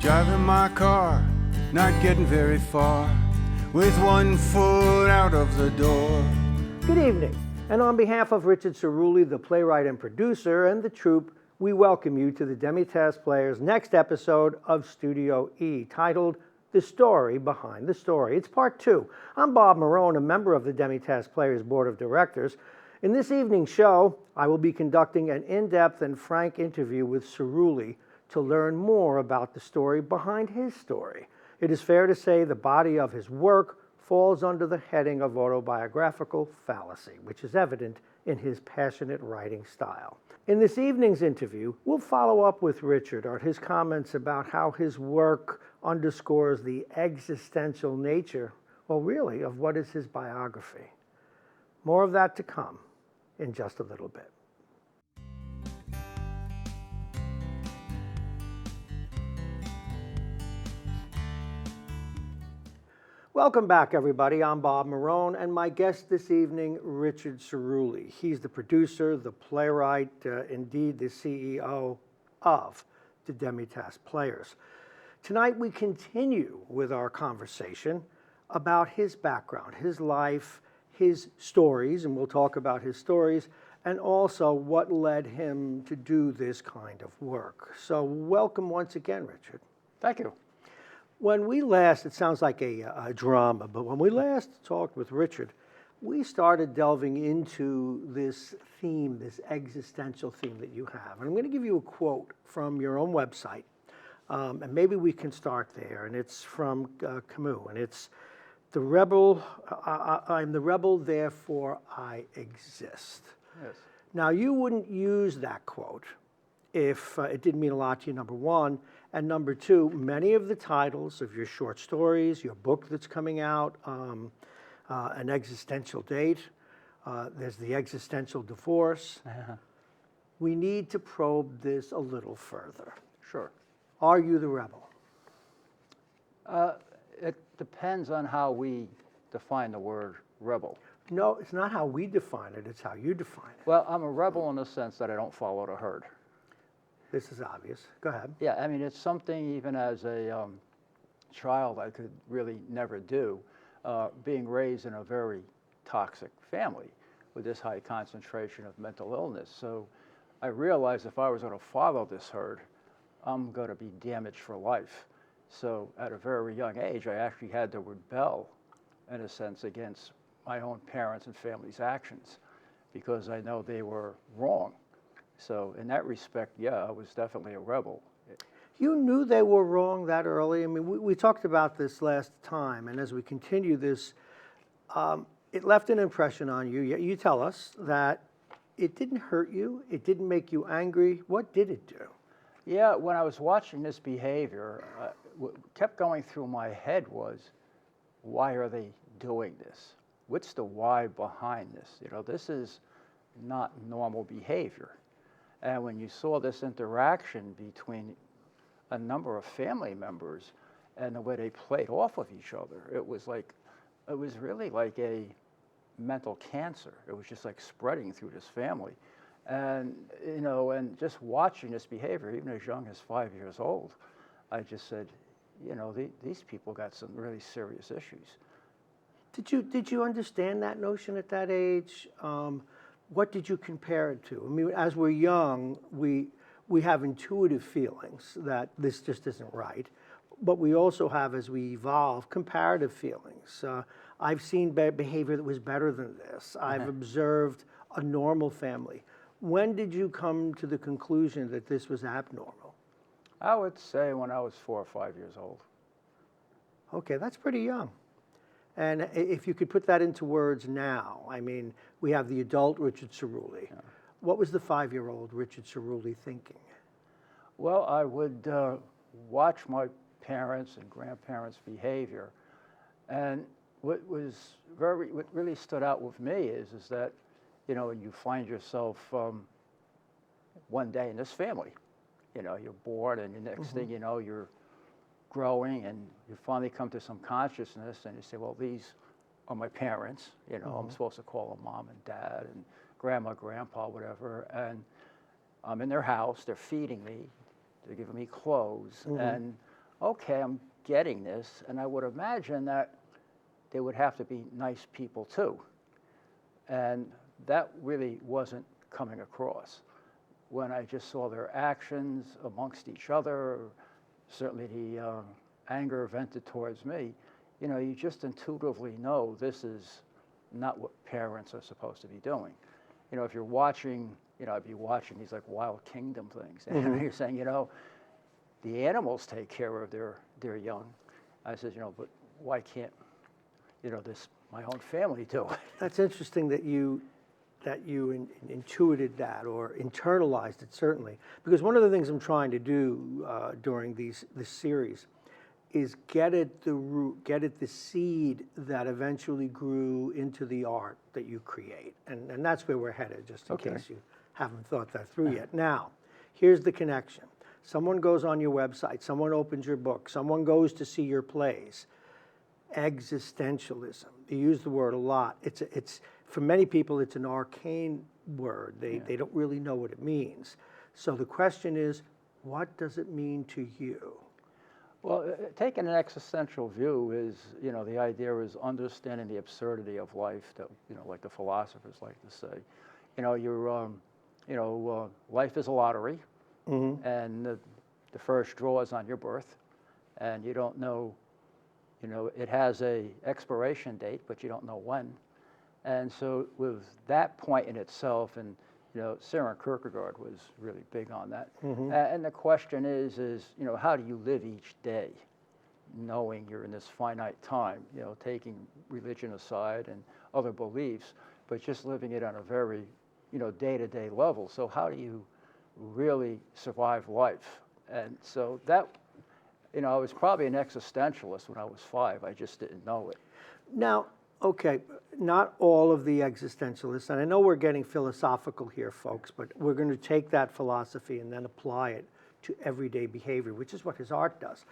Driving my car, not getting very far, with one foot out of the door. Good evening, and on behalf of Richard Cerulli, the playwright and producer, and the troupe, we welcome you to the Demitasse Players' next episode of Studio E, titled The Story Behind the Story. It's part two. I'm Bob Marone, a member of the Demitasse Players Board of Directors. In this evening's show, I will be conducting an in-depth and frank interview with Cerulli to learn more about the story behind his story. It is fair to say the body of his work falls under the heading of autobiographical fallacy, which is evident in his passionate writing style. In this evening's interview, we'll follow up with Richard on his comments about how his work underscores the existential nature, well, really, of what is his biography. More of that to come in just a little bit. Welcome back, everybody. I'm Bob Marone, and my guest this evening, Richard Cerulli. He's the producer, the playwright, indeed the CEO of the Demitasse Players. Tonight, we continue with our conversation about his background, his life, his stories, and we'll talk about his stories, and also what led him to do this kind of work. So welcome once again, Richard. Thank you. When we last, it sounds like a drama, but when we last talked with Richard, we started delving into this theme, this existential theme that you have. And I'm going to give you a quote from your own website, and maybe we can start there. And it's from Camus, and it's, "The rebel, I'm the rebel, therefore I exist." Yes. Now, you wouldn't use that quote if it didn't mean a lot to you, number one. And number two, many of the titles of your short stories, your book that's coming out, An Existential Date, there's The Existential Divorce. We need to probe this a little further. Sure. Are you the rebel? It depends on how we define the word rebel. No, it's not how we define it, it's how you define it. Well, I'm a rebel in the sense that I don't follow the herd. This is obvious. Go ahead. Yeah, I mean, it's something even as a child I could really never do, being raised in a very toxic family with this high concentration of mental illness. So I realized if I was going to follow this herd, I'm going to be damaged for life. So at a very young age, I actually had to rebel, in a sense, against my own parents' and family's actions because I know they were wrong. So in that respect, yeah, I was definitely a rebel. You knew they were wrong that early? I mean, we talked about this last time, and as we continue this, it left an impression on you. You tell us that it didn't hurt you, it didn't make you angry. What did it do? Yeah, when I was watching this behavior, what kept going through my head was, why are they doing this? What's the why behind this? You know, this is not normal behavior. And when you saw this interaction between a number of family members and the way they played off of each other, it was really like a mental cancer. It was just like spreading through this family. And, you know, and just watching this behavior, even as young as 5 years old, I just said, you know, these people got some really serious issues. Did you understand that notion at that age? What did you compare it to? I mean, as we're young, we have intuitive feelings that this just isn't right, but we also have, as we evolve, comparative feelings. I've seen behavior that was better than this. I've observed a normal family. When did you come to the conclusion that this was abnormal? I would say when I was 4 or 5 years old. Okay, that's pretty young. And if you could put that into words now, I mean, we have the adult Richard Cerulli. Yeah. What was the 5-year-old Richard Cerulli thinking? Well, I would watch my parents' and grandparents' behavior, and what really stood out with me is that, you know, you find yourself one day in this family. You know, you're born, and the next thing you know, you're growing, and you finally come to some consciousness, and you say, well, these are my parents. You know, I'm supposed to call them mom and dad and grandma, grandpa, whatever. And I'm in their house. They're feeding me. They're giving me clothes. And okay, I'm getting this, and I would imagine that they would have to be nice people too. And that really wasn't coming across. When I just saw their actions amongst each other, certainly the anger vented towards me, you just intuitively know this is not what parents are supposed to be doing. If you're watching, I'd be watching these like Wild Kingdom things, and you're saying, the animals take care of their young. I said, but why can't, my own family do it? That's interesting that you intuited that or internalized it, certainly, because one of the things I'm trying to do during this series is get at the root, get at the seed that eventually grew into the art that you create, and that's where we're headed, just in case you haven't thought that through yet. Now, here's the connection. Someone goes on your website, someone opens your book, someone goes to see your plays. Existentialism, you use the word a lot. It's for many people, it's an arcane word. They don't really know what it means. So the question is, what does it mean to you? Well, taking an existential view is, the idea is understanding the absurdity of life that, like the philosophers like to say. Life is a lottery, and the first draw is on your birth, and you don't know, it has a expiration date, but you don't know when. And so with that point in itself, and Søren Kierkegaard was really big on that. And the question is, how do you live each day, knowing you're in this finite time, taking religion aside and other beliefs, but just living it on a very, day-to-day level. So how do you really survive life? And so that, I was probably an existentialist when I was 5. I just didn't know it. Now, okay, not all of the existentialists, and I know we're getting philosophical here, folks, but we're going to take that philosophy and then apply it to everyday behavior, which is what his art does.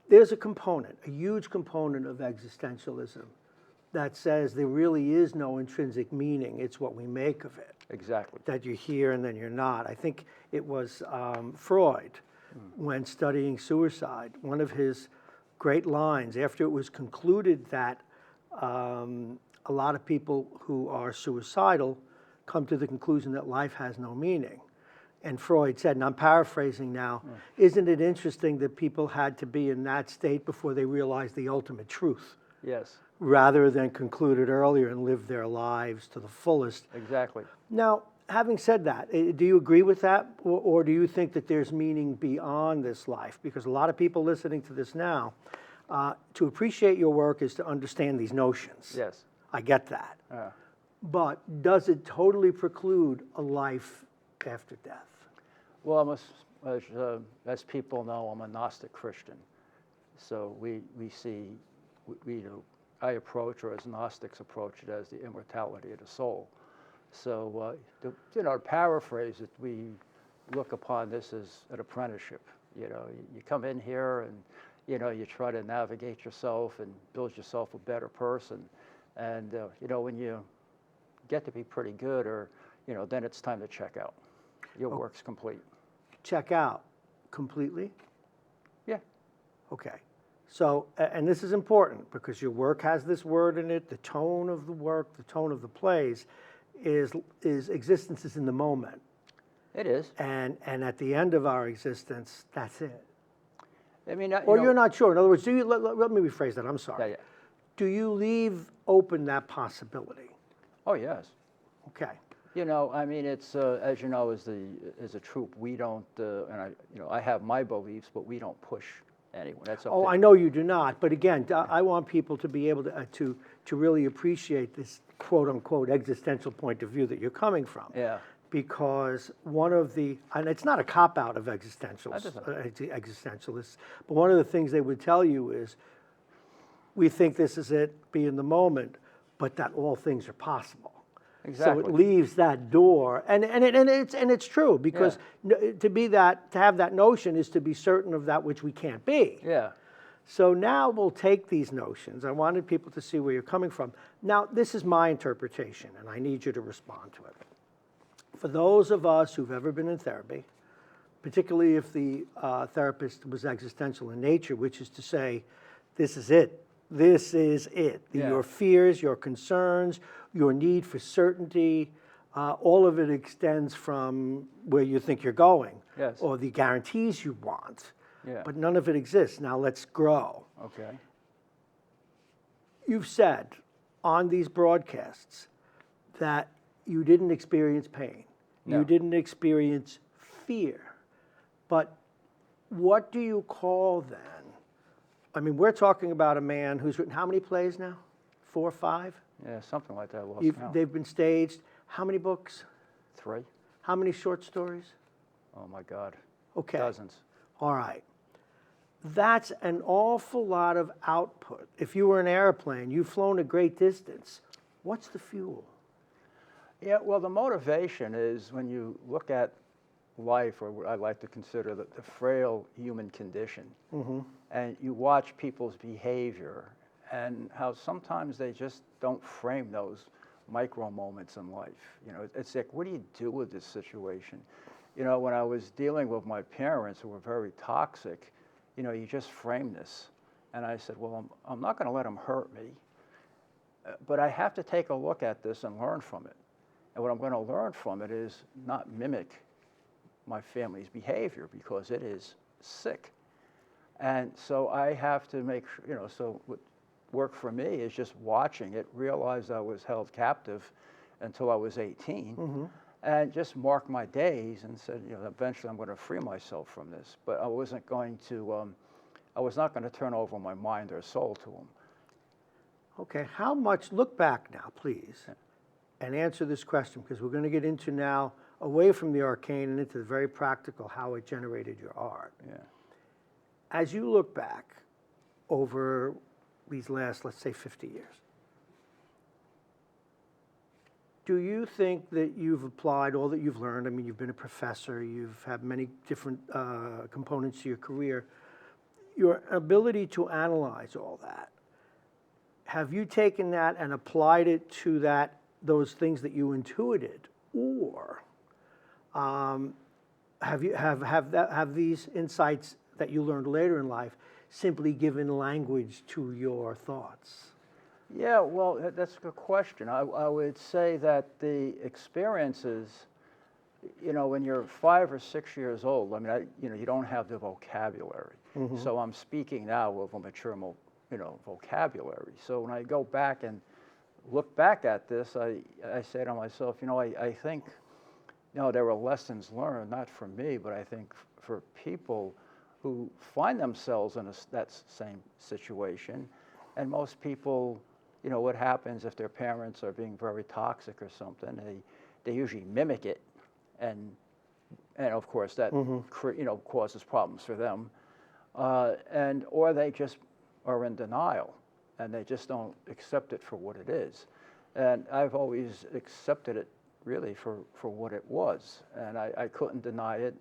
There's a component, a huge component of existentialism that says there really is no intrinsic meaning. It's what we make of it. Exactly. That you're here and then you're not. I think it was Freud, when studying suicide, one of his great lines, after it was concluded that a lot of people who are suicidal come to the conclusion that life has no meaning. And Freud said, and I'm paraphrasing now, isn't it interesting that people had to be in that state before they realized the ultimate truth? Yes. Rather than conclude it earlier and live their lives to the fullest. Exactly. Now, having said that, do you agree with that? Or do you think that there's meaning beyond this life? Because a lot of people listening to this now, to appreciate your work is to understand these notions. Yes. I get that. But does it totally preclude a life after death? Well, as people know, I'm a Gnostic Christian. So we see, I approach, or as Gnostics approach it, as the immortality of the soul. So, to paraphrase it, we look upon this as an apprenticeship. You come in here and, you try to navigate yourself and build yourself a better person. And, when you get to be pretty good, or, then it's time to check out. Your work's complete. Check out completely? Yeah. Okay. So, and this is important because your work has this word in it, the tone of the work, the tone of the plays is existence is in the moment. It is. And at the end of our existence, that's it. I mean, you're not sure. In other words, let me rephrase that. I'm sorry. Yeah. Do you leave open that possibility? Oh, yes. Okay. I mean, it's as you know, as a troupe, we don't, and I have my beliefs, but we don't push anyone. That's up to I know you do not. But again, I want people to be able to really appreciate this quote unquote existential point of view that you're coming from. Yeah. Because one of and it's not a cop out of existentialists, but one of the things they would tell you is, we think this is it, be in the moment, but that all things are possible. Exactly. So it leaves that door, and it's true, because to have that notion is to be certain of that which we can't be. Yeah. So now we'll take these notions. I wanted people to see where you're coming from. Now, this is my interpretation, and I need you to respond to it. For those of us who've ever been in therapy, particularly if the therapist was existential in nature, which is to say, this is it. This is it. Yeah. Your fears, your concerns, your need for certainty, all of it extends from where you think you're going, Yes. or the guarantees you want, Yeah. but none of it exists. Now let's grow. Okay. You've said on these broadcasts that you didn't experience pain. No. You didn't experience fear. But what do you call then? I mean, we're talking about a man who's written how many plays now? 4 or 5? Yeah, something like that. I lost count. They've been staged. How many books? 3. How many short stories? Oh my God. Okay. Dozens. All right. That's an awful lot of output. If you were an airplane, you've flown a great distance. What's the fuel? Yeah, well, the motivation is when you look at life, or what I like to consider the frail human condition, and you watch people's behavior and how sometimes they just don't frame those micro moments in life. You know, it's like, what do you do with this situation? You know, when I was dealing with my parents who were very toxic, you know, you just frame this. And I said, well, I'm not going to let them hurt me, but I have to take a look at this and learn from it. And what I'm going to learn from it is not mimic my family's behavior, because it is sick. And so I have to make sure, you know, so what worked for me is just watching it, realize I was held captive until I was 18, and just mark my days and said, you know, eventually I'm going to free myself from this. But I wasn't going to, I was not going to turn over my mind or soul to them. Okay, how much, look back now, please, and answer this question, because we're going to get into now, away from the arcane and into the very practical, how it generated your art. Yeah. As you look back over these last, let's say, 50 years, do you think that you've applied all that you've learned? I mean, you've been a professor, you've had many different components to your career. Your ability to analyze all that, have you taken that and applied it to those things that you intuited, or have these insights that you learned later in life simply given language to your thoughts? Yeah, well, that's a good question. I would say that the experiences, you know, when you're 5 or 6 years old, I mean, you know, you don't have the vocabulary. So I'm speaking now with a mature, you know, vocabulary. So when I go back and look back at this, I say to myself, you know, I think, you know, there were lessons learned, not for me, but I think for people who find themselves in that same situation. And most people, you know, what happens if their parents are being very toxic or something, they usually mimic it, and of course that you know, causes problems for them, or they just are in denial and they just don't accept it for what it is. And I've always accepted it really for what it was, and I couldn't deny it.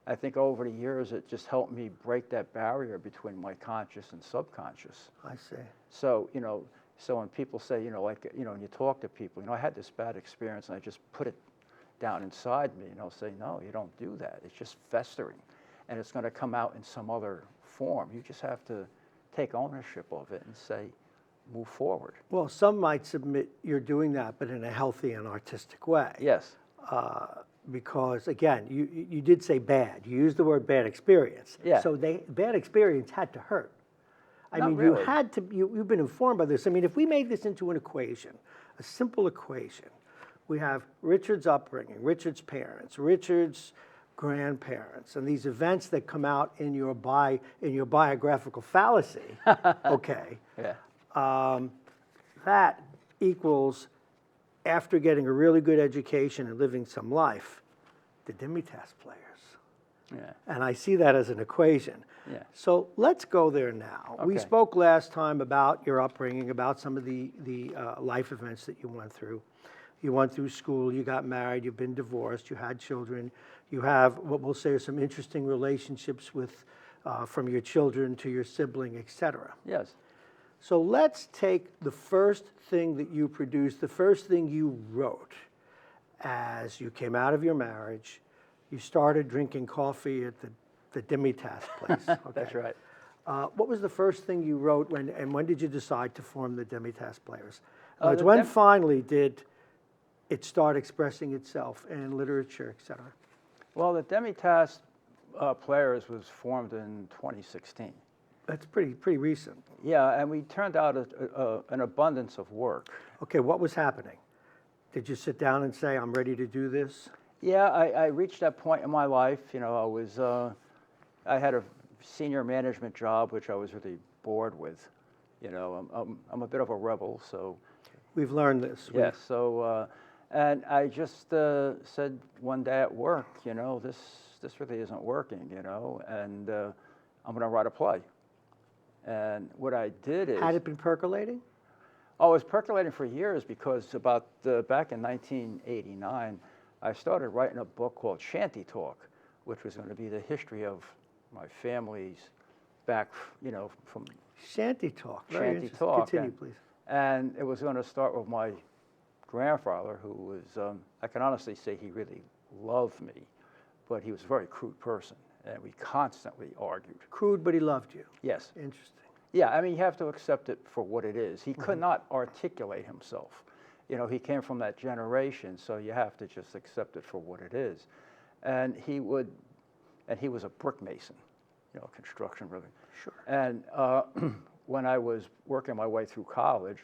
I think over the years it just helped me break that barrier between my conscious and subconscious. I see. So, you know, so when people say, you know, like, you know, when you talk to people, you know, I had this bad experience and I just put it down inside me, and they'll say, no, you don't do that. It's just festering, and it's going to come out in some other form. You just have to take ownership of it and say, move forward. Well, some might submit you're doing that, but in a healthy and artistic way. Yes. Because, again, you did say bad. You used the word bad experience. Yeah. So bad experience had to hurt. I Not mean, really. you had to, you've been informed by this. I mean, if we made this into an equation, a simple equation, we have Richard's upbringing, Richard's parents, Richard's grandparents, and these events that come out in your biographical fallacy, okay, Yeah. that equals, after getting a really good education and living some life, the Demitasse players. Yeah. And I see that as an equation. Yeah. So let's go there now. We Okay. spoke last time about your upbringing, about some of the life events that you went through. You went through school, you got married, you've been divorced, you had children, you have what we'll say are some interesting relationships with, from your children to your sibling, etc. Yes. So let's take the first thing that you produced, the first thing you wrote as you came out of your marriage. You started drinking coffee at the Demitasse place. Okay. That's right. What was the first thing you wrote when did you decide to form the Demitasse Players? The When finally did it start expressing itself in literature, et cetera? Well, the Demitasse Players was formed in 2016. That's pretty recent. Yeah, and we turned out an abundance of work. Okay, what was happening? Did you sit down and say, I'm ready to do this? Yeah, I reached that point in my life. You know, I had a senior management job, which I was really bored with. You know, I'm a bit of a rebel, so. We've learned this. Yes, so, and I just said one day at work, you know, this really isn't working, you know, and I'm going to write a play. And what I did is. Had it been percolating? Oh, it was percolating for years because back in 1989, I started writing a book called Shanty Talk, which was going to be the history of my family's back, you know, from Shanty Talk. Very Shanty interesting. Talk. Continue, please. And it was going to start with my grandfather, who was, I can honestly say he really loved me, but he was a very crude person, and we constantly argued. Crude, but he loved you. Yes. Interesting. Yeah, I mean, you have to accept it for what it is. He could not articulate himself. You know, he came from that generation, so you have to just accept it for what it is. And he was a brick mason, you know, construction really. Sure. And when I was working my way through college,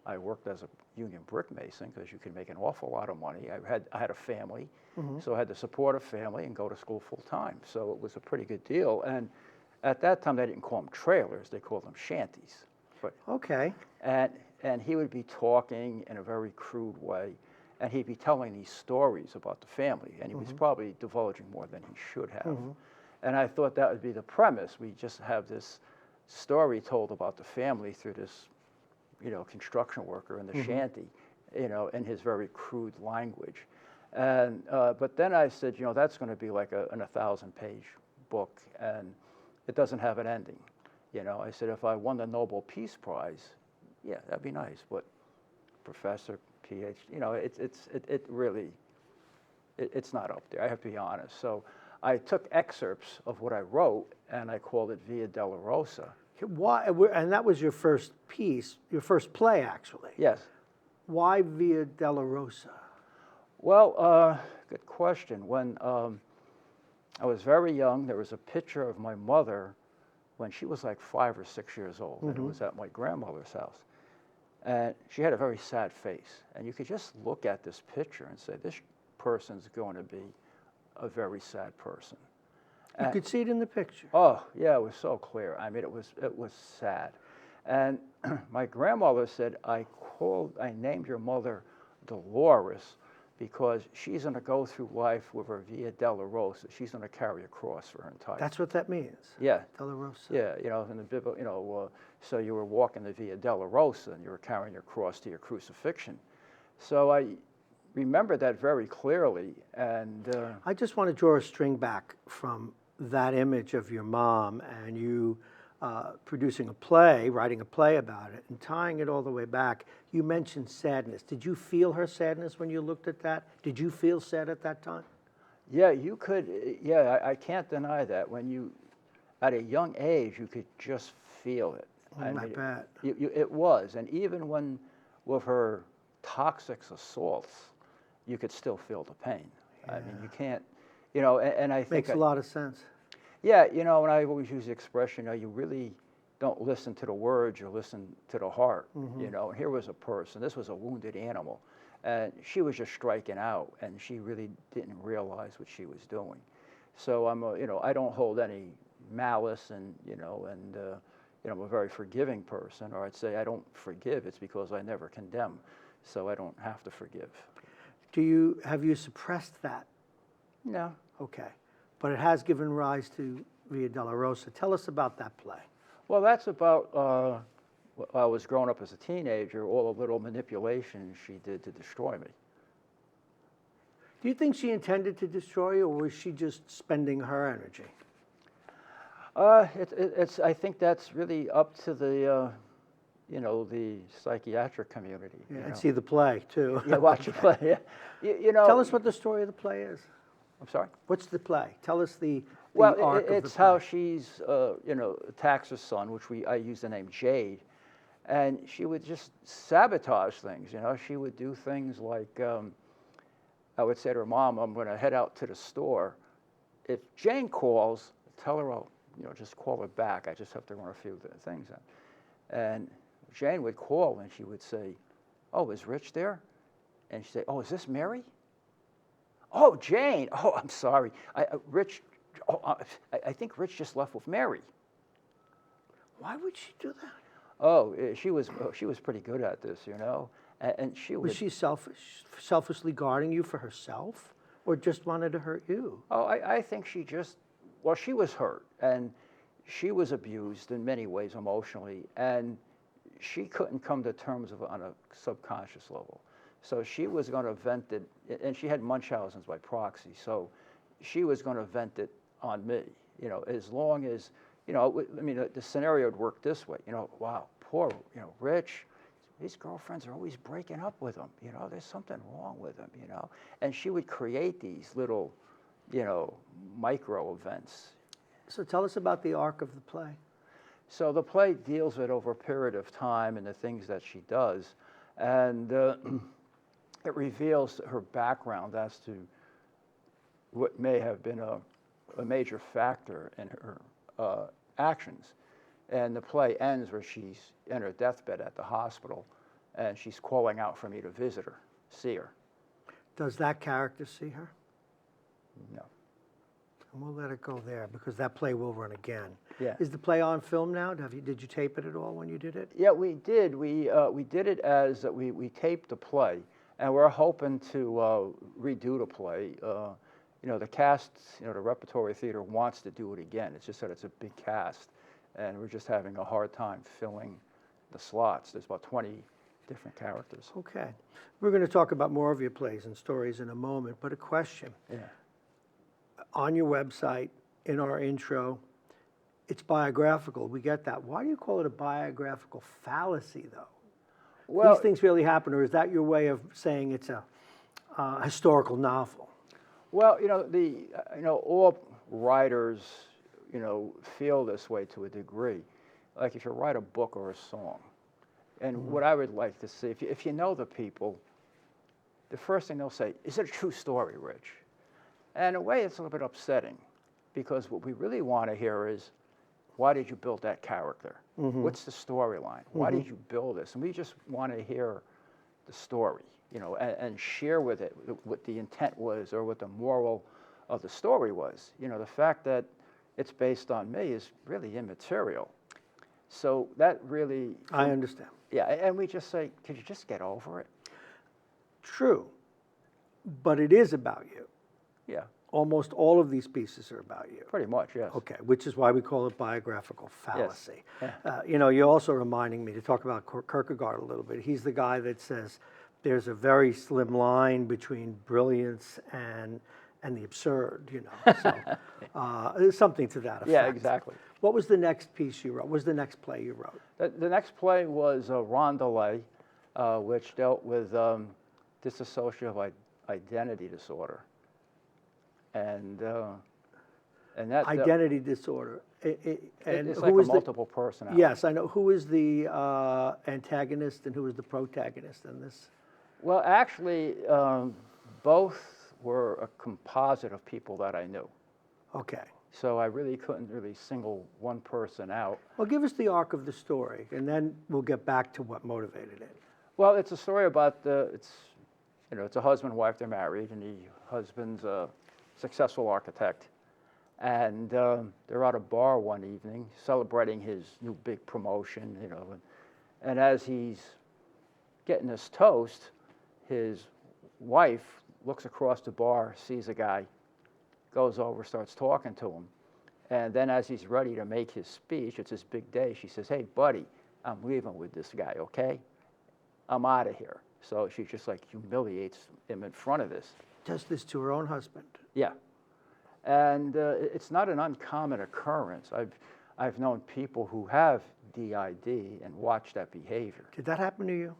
I worked as a union brick mason because you can make an awful lot of money. I had a family, so I had to support a family and go to school full time. So it was a pretty good deal. And at that time, they didn't call them trailers; they called them shanties. But, Okay. and he would be talking in a very crude way, and he'd be telling these stories about the family, and he was probably divulging more than he should have. And I thought that would be the premise. We just have this story told about the family through this, you know, construction worker in the shanty, you know, in his very crude language. And but then I said, you know, that's going to be like an 1,000-page book, and it doesn't have an ending. You know, I said, if I won the Nobel Peace Prize, yeah, that'd be nice. But professor, PhD, you know, it really, it's not up there. I have to be honest. So I took excerpts of what I wrote, and I called it Via Dolorosa. Why? And that was your first piece, your first play, actually. Yes. Why Via Dolorosa? Well, good question. When I was very young, there was a picture of my mother when she was like 5 or 6 years old, and it was at my grandmother's house. And she had a very sad face, and you could just look at this picture and say, this person's going to be a very sad person. You could see it in the picture. Oh, yeah, it was so clear. I mean, it was sad. And my grandmother said, I named your mother Dolores because she's going to go through life with her Via Dolorosa. She's going to carry a cross for her entire life. That's what that means. Yeah. Dolorosa. Yeah, you know, in the Bible, you know, so you were walking the Via Dolorosa and you were carrying your cross to your crucifixion. So I remember that very clearly. And I just want to draw a string back from that image of your mom and you producing a play, writing a play about it, and tying it all the way back. You mentioned sadness. Did you feel her sadness when you looked at that? Did you feel sad at that time? yeah, you could, yeah, I can't deny that. When you, at a young age, you could just feel it. I bet. It was, and even when, with her toxic assaults, you could still feel the pain. I mean, you can't, you know, and I think. Makes a lot of sense. Yeah, you know, and I always use the expression, you know, you really don't listen to the words, you listen to the heart, you know. And here was a person, this was a wounded animal, and she was just striking out, and she really didn't realize what she was doing. So you know, I don't hold any malice, and you know, I'm a very forgiving person, or I'd say I don't forgive. It's because I never condemn, so I don't have to forgive. Have you suppressed that? No. Okay. But it has given rise to Via Dolorosa. Tell us about that play. Well, that's about, I was growing up as a teenager, all the little manipulations she did to destroy me. Do you think she intended to destroy you, or was she just spending her energy? I think that's really up to the, you know, the psychiatric community. Yeah, you and know. see the play, too. Yeah, watch the play. Yeah. You know. Tell us what the story of the play is. I'm sorry? What's the play? Tell us the Well, arc of the it's play. how she's, attacks her son, which I use the name Jade, and she would just sabotage things. She would do things like, I would say to her mom, "I'm going to head out to the store. If Jane calls, tell her I'll, just call her back. I just have to run a few things out." And Jane would call, and she would say, "Oh, is Rich there?" And she'd say, "Oh, is this Mary?" "Oh, Jane. Oh, I'm sorry. Rich. Oh, I think Rich just left with Mary." Why would she do that? Oh, she was pretty good at this, and she would. Was she selfishly guarding you for herself, or just wanted to hurt you? Oh, I think she just. Well, she was hurt, and she was abused in many ways emotionally, and she couldn't come to terms with it on a subconscious level. So she was going to vent it, and she had Munchausen's by proxy. So she was going to vent it on me, as long as, the scenario would work this way, wow, poor, Rich, his girlfriends are always breaking up with him, there's something wrong with him, and she would create these little, micro events. So tell us about the arc of the play. So the play deals with over a period of time and the things that she does, and it reveals her background as to what may have been a major factor in her actions. And the play ends where she's in her deathbed at the hospital, and she's calling out for me to visit her, see her. Does that character see her? No. And we'll let it go there because that play will run again. Yeah. Is the play on film now? Did you tape it at all when you did it? Yeah, we did. We did it as we taped the play, and we're hoping to redo the play. The cast, the Repertory Theater wants to do it again. It's just that it's a big cast, and we're just having a hard time filling the slots. There's about 20 different characters. Okay. We're going to talk about more of your plays and stories in a moment, but a question. Yeah. On your website, in our intro, it's biographical. We get that. Why do you call it a biographical fallacy, though? Well, These things really happen, or is that your way of saying it's a historical novel? Well, all writers, feel this way to a degree. Like if you write a book or a song, and what I would like to see, if you know the people, the first thing they'll say, "Is it a true story, Rich?" And in a way, it's a little bit upsetting, because what we really want to hear is, why did you build that character? What's the storyline? Why did you build this? And we just want to hear the story, and share with it what the intent was or what the moral of the story was. The fact that it's based on me is really immaterial. So that really... I understand. Yeah, and we just say, could you just get over it? True, but it is about you. Yeah. Almost all of these pieces are about you. Pretty much, yes. Okay, which is why we call it biographical fallacy. Yeah. You're also reminding me to talk about Kierkegaard a little bit. He's the guy that says there's a very slim line between brilliance and the absurd, So there's something to that effect. Yeah, exactly. What was the next piece you wrote? What was the next play you wrote? The next play was Rondelay, which dealt with dissociative identity disorder. And that Identity disorder. it's like a multiple personality. Yes, I know. Who is the antagonist and who is the protagonist in this? Well, actually, both were a composite of people that I knew. Okay. So I really couldn't single one person out. Well, give us the arc of the story, and then we'll get back to what motivated it. Well, it's a story about it's a husband and wife. They're married, and the husband's a successful architect, and they're at a bar one evening celebrating his new big promotion, and as he's getting his toast, his wife looks across the bar, sees a guy, goes over, starts talking to him, and then as he's ready to make his speech, it's his big day, she says, "Hey, buddy, I'm leaving with this guy, okay? I'm out of here." So she just humiliates him in front of this. Does this to her own husband? Yeah, and it's not an uncommon occurrence. I've known people who have DID and watch that behavior. Did that happen to you?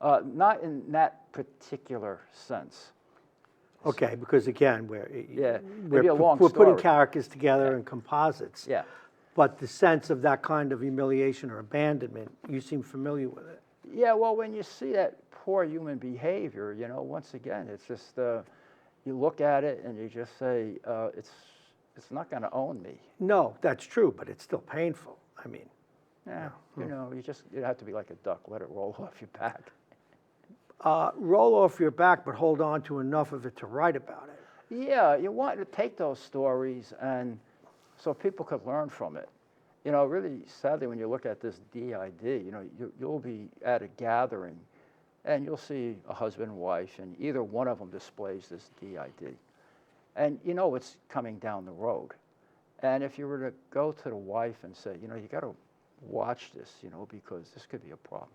Not in that particular sense. Okay, because again, Yeah, maybe a long we're putting story. characters together Yeah. in composites. Yeah. But the sense of that kind of humiliation or abandonment, you seem familiar with it. Yeah, well, when you see that poor human behavior, once again, it's just you look at it and you just say, it's not going to own me. No, that's true, but it's still painful. I mean, Yeah, you have to be like a duck, let it roll off your back. roll off your back, but hold on to enough of it to write about it. Yeah, you want to take those stories and so people could learn from it. Really sadly, when you look at this DID, you'll be at a gathering and you'll see a husband and wife, and either one of them displays this DID. And it's coming down the road. And if you were to go to the wife and say, you got to watch this, because this could be a problem.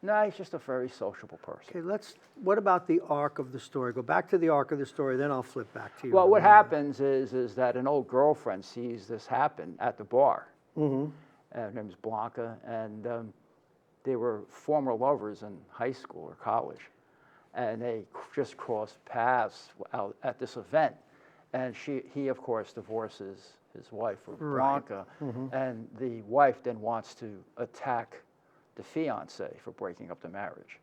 No, he's just a very sociable person. Okay, what about the arc of the story? Go back to the arc of the story, then I'll flip back to you. Well, what happens is that an old girlfriend sees this happen at the bar. Mm-hmm. Her name is Blanca, and they were former lovers in high school or college. And they just crossed paths out at this event. And he, of course, divorces his wife, Blanca. Right. Mm-hmm. And the wife then wants to attack the fiance for breaking up the marriage.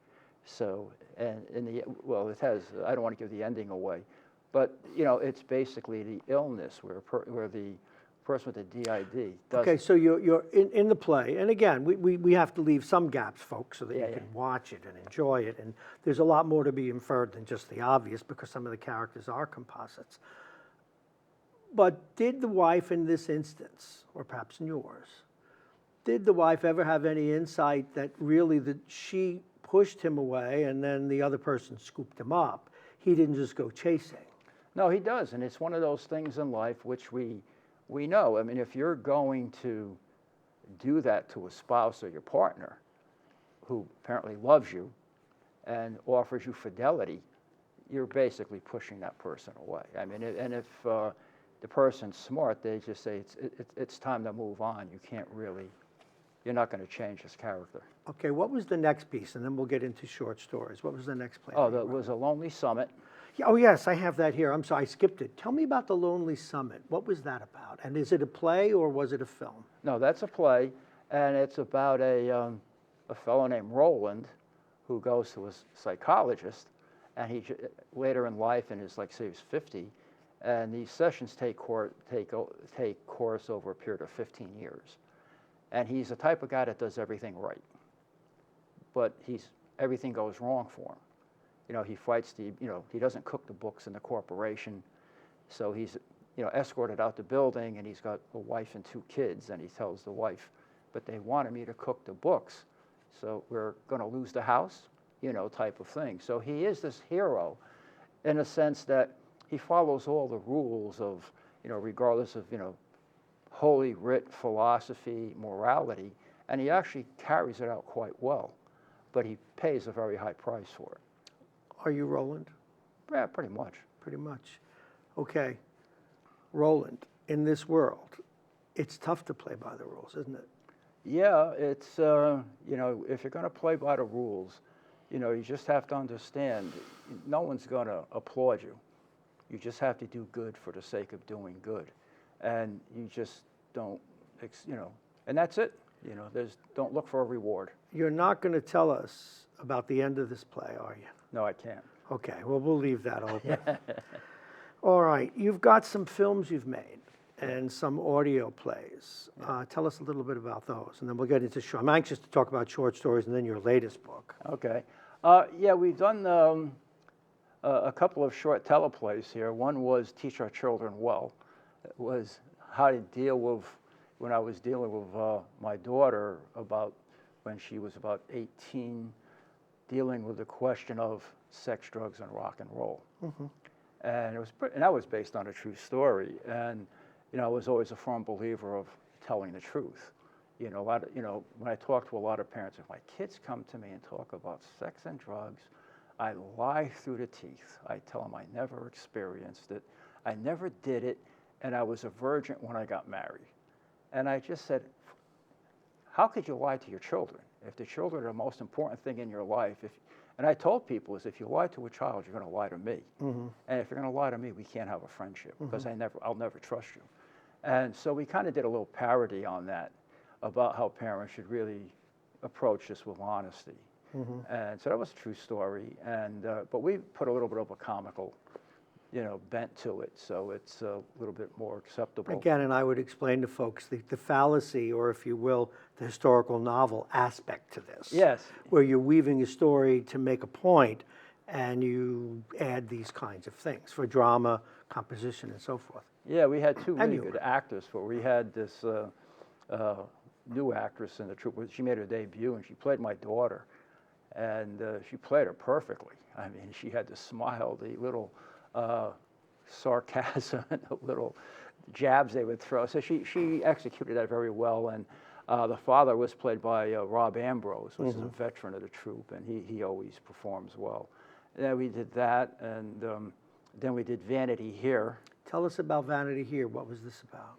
So, and it has, I don't want to give the ending away, but, it's basically the illness where the person with the DID does. Okay, so you're in the play, and again, we have to leave some gaps, folks, so that you can watch it and enjoy it, and there's a lot more to be inferred than just the obvious, because some of the characters are composites. But did the wife in this instance, or perhaps in yours, did the wife ever have any insight that really she pushed him away and then the other person scooped him up? He didn't just go chasing. No, he does, and it's one of those things in life which we know. I mean, if you're going to do that to a spouse or your partner who apparently loves you and offers you fidelity, you're basically pushing that person away. I mean, and if the person's smart, they just say it's time to move on. You're not going to change his character. Okay, what was the next piece? And then we'll get into short stories. What was the next play? Oh, that was A Lonely Summit. Oh, yes, I have that here. I'm sorry, I skipped it. Tell me about The Lonely Summit. What was that about? And is it a play or was it a film? No, that's a play, and it's about a fellow named Roland who goes to a psychologist, and he later in life, in his, say he's 50, and these sessions take course over a period of 15 years. And he's the type of guy that does everything right, but everything goes wrong for him. He fights he doesn't cook the books in the corporation, so he's, escorted out the building, and he's got a wife and 2 kids, and he tells the wife, but they wanted me to cook the books, so we're going to lose the house, type of thing. So he is this hero in a sense that he follows all the rules of, regardless of, holy writ, philosophy, morality, and he actually carries it out quite well, but he pays a very high price for it. Are you Roland? Yeah, pretty much. Pretty much. Okay. Roland, in this world, it's tough to play by the rules, isn't it? Yeah, it's, if you're going to play by the rules, you just have to understand, no one's going to applaud you. You just have to do good for the sake of doing good. And you just don't, and that's it. Don't look for a reward. You're not going to tell us about the end of this play, are you? No, I can't. Okay, well, we'll leave that open. All right, you've got some films you've made and some audio plays. Tell us a little bit about those, and then we'll get into short. I'm anxious to talk about short stories and then your latest book. Okay. Yeah, we've done a couple of short teleplays here. One was Teach Our Children Well. It was how to deal with, when I was dealing with my daughter about when she was about 18, dealing with the question of sex, drugs, and rock and roll. Mm-hmm. And that was based on a true story. And I was always a firm believer of telling the truth. When I talk to a lot of parents, if my kids come to me and talk about sex and drugs, I lie through the teeth. I tell them I never experienced it, I never did it, and I was a virgin when I got married. And I just said, how could you lie to your children? If the children are the most important thing in your life, And I told people is if you lie to a child, you're going to lie to me. And if you're going to lie to me, we can't have a friendship because I'll never trust you. And so we kind of did a little parody on that about how parents should really approach this with honesty. And so that was a true story. And but we put a little bit of a comical, bent to it, so it's a little bit more acceptable. Again, and I would explain to folks the fallacy, or if you will, the historical novel aspect to this. Yes. Where you're weaving a story to make a point, and you add these kinds of things for drama, composition, and so forth. Yeah, we had two really humor. good actors. But we had this new actress in the troupe. She made her debut, and she played my daughter, and she played her perfectly. I mean, she had the smile, the little sarcasm, and the little jabs they would throw. So she executed that very well. And the father was played by Rob Ambrose, which is a veteran of the troupe, and he always performs well. And then we did that, and then we did Vanity Here. Tell us about Vanity Here. What was this about?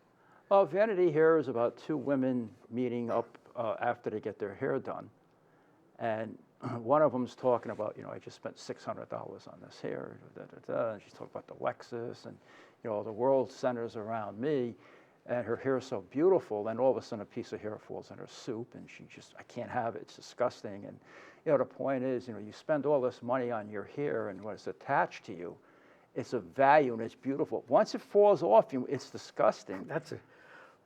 Well, Vanity Here is about two women meeting up after they get their hair done. And one of them's talking about, I just spent $600 on this hair, and she's talking about the Lexus, and, the world centers around me, and her hair is so beautiful, then all of a sudden a piece of hair falls in her soup, and I can't have it, it's disgusting. And, the point is, you spend all this money on your hair, and when it's attached to you, it's of value and it's beautiful. Once it falls off you, it's disgusting.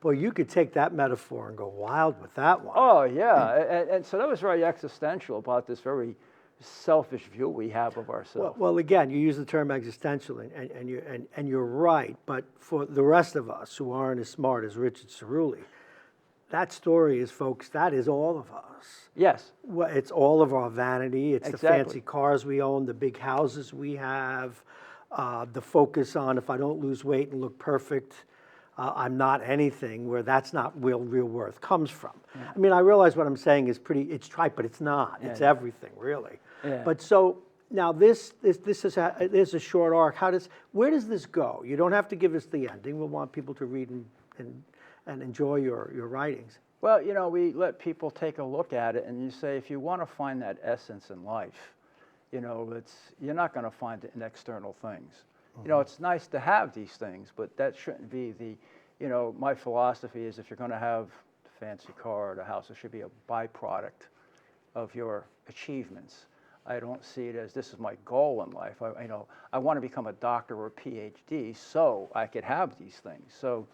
Boy, you could take that metaphor and go wild with that one. Oh, yeah. And so that was very existential about this very selfish view we have of ourselves. Well, again, you use the term existential, and you're right. But for the rest of us who aren't as smart as Richard Cerulli, that story is, folks, that is all of us. Yes. Well, it's all of our vanity. It's Exactly. the fancy cars we own, the big houses we have, the focus on if I don't lose weight and look perfect, I'm not anything, where that's not where real worth comes from. Yeah. I mean, I realize what I'm saying is it's trite, but it's not. Yeah, it's everything, really. Yeah. But so now this is a short arc. Where does this go? You don't have to give us the ending. We'll want people to read and enjoy your writings. Well, we let people take a look at it, and you say, if you want to find that essence in life, you're not going to find it in external things. It's nice to have these things, but that shouldn't be my philosophy is if you're going to have a fancy car or the house, it should be a byproduct of your achievements. I don't see it as this is my goal in life. I want to become a doctor or a PhD so I could have these things. So,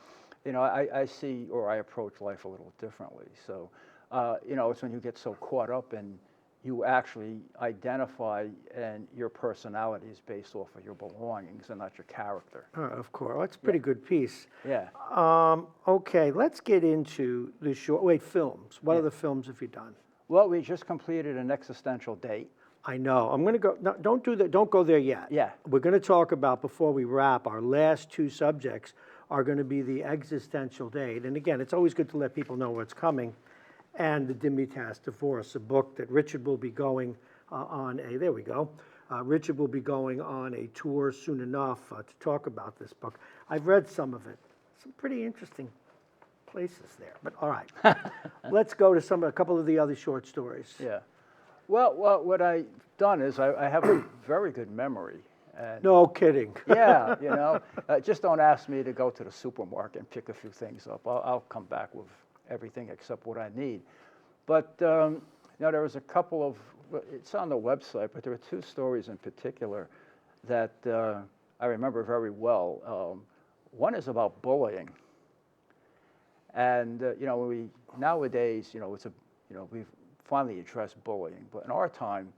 I see, or I approach life a little differently. So, it's when you get so caught up in you actually identify, and your personality is based off of your belongings and not your character. Of course. Well, that's a pretty good piece. Yeah. Okay, let's get into the films. What other films have you done? Well, we just completed An Existential Date. I know. I'm going to go. No, don't do that. Don't go there yet. Yeah. We're going to talk about, before we wrap, our last two subjects are going to be the existential date. And again, it's always good to let people know what's coming. And the Demitasse Divorce, a book that Richard will be going on a, there we go. Richard will be going on a tour soon enough to talk about this book. I've read some of it. Some pretty interesting places there, but all right. Let's go to a couple of the other short stories. Yeah. Well, what I've done is I have a very good memory. And no kidding. Yeah, just don't ask me to go to the supermarket and pick a few things up. I'll come back with everything except what I need. But there was a couple of, it's on the website, but there were two stories in particular that I remember very well. One is about bullying. And, nowadays, we've finally addressed bullying. But in our time,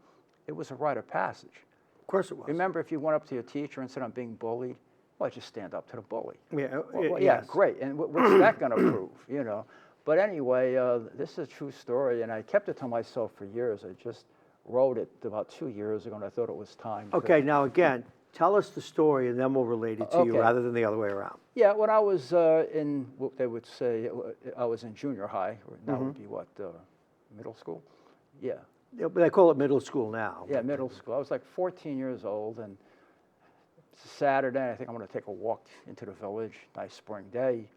it was a rite of passage. Of course it was. Remember, if you went up to your teacher and said, I'm being bullied, well, just stand up to the bully. Yeah, well, yes. Yeah, great. And what's that going to prove, But anyway, this is a true story, and I kept it to myself for years. I just wrote it about 2 years ago, and I thought it was time. Okay, now again, tell us the story, and then we'll relate it to you rather than the other way around. Yeah, when I was in, what they would say, I was in junior high, or now would be what, middle school? Yeah. They call it middle school now. Yeah, middle school. I was like 14 years old, and it's a Saturday. I think I'm going to take a walk into the village. Nice spring day.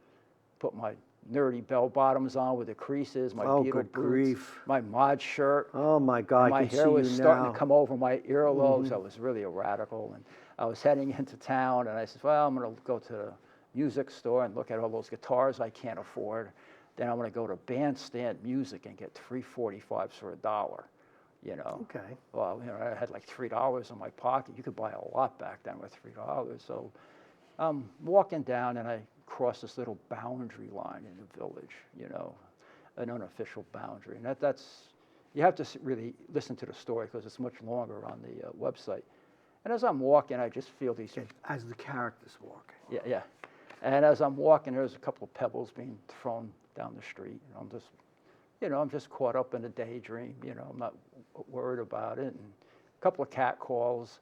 Put my nerdy bell bottoms on with the creases, my Oh, Beetle good boots, grief. my mod shirt. Oh my God, My I can hair see was you starting now. to come over my earlobes. I was really a radical, and I was heading into town, and I said, well, I'm going to go to the music store and look at all those guitars I can't afford. Then I'm going to go to Bandstand Music and get 345s for $1. You know. Okay. Well, you know, I had like $3 in my pocket. You could buy a lot back then with $3. So I'm walking down, and I cross this little boundary line in the village. You know, an unofficial boundary, and that's you have to really listen to the story because it's much longer on the website. And as I'm walking, I just feel these. As the characters walk. Yeah, yeah. And as I'm walking, there's a couple of pebbles being thrown down the street. And I'm just, you know, I'm just caught up in a daydream. You know, I'm not worried about it. And a couple of cat calls,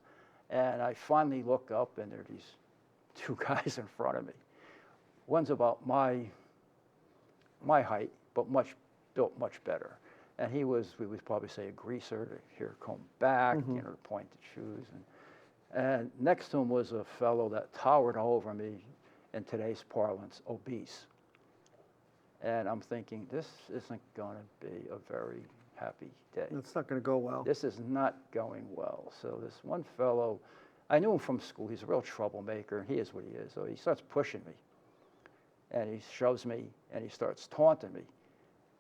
and I finally look up, and there are these two guys in front of me. One's about my height, but built much better. And he was, we would probably say, a greaser, hair combed back, you know, pointed shoes. And next to him was a fellow that towered over me, in today's parlance, obese. And I'm thinking, this isn't going to be a very happy day. It's not going to go well. This is not going well. So this one fellow, I knew him from school. He's a real troublemaker. He is what he is. So he starts pushing me. And he shoves me, and he starts taunting me.